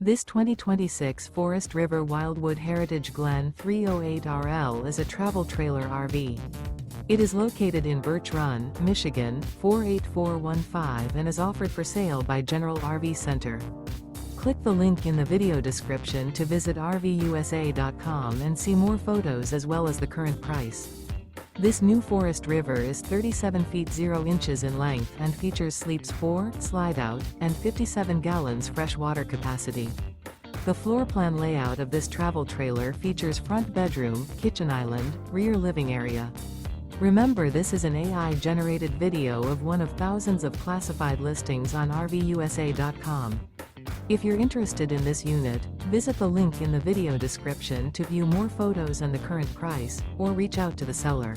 This 2026 Forest River Wildwood Heritage Glen 308RL is a travel trailer RV. It is located in Birch Run, Michigan, 48415 and is offered for sale by General RV Center. Click the link in the video description to visit RVUSA.com and see more photos as well as the current price. This new Forest River is 37 feet 0 inches in length and features sleeps 4, Slideout, and 57 gallons fresh water capacity. The floor plan layout of this travel trailer features front bedroom, kitchen island, rear living area. Remember, this is an AI-generated video of one of thousands of classified listings on RVUSA.com. If you're interested in this unit, visit the link in the video description to view more photos and the current price, or reach out to the seller.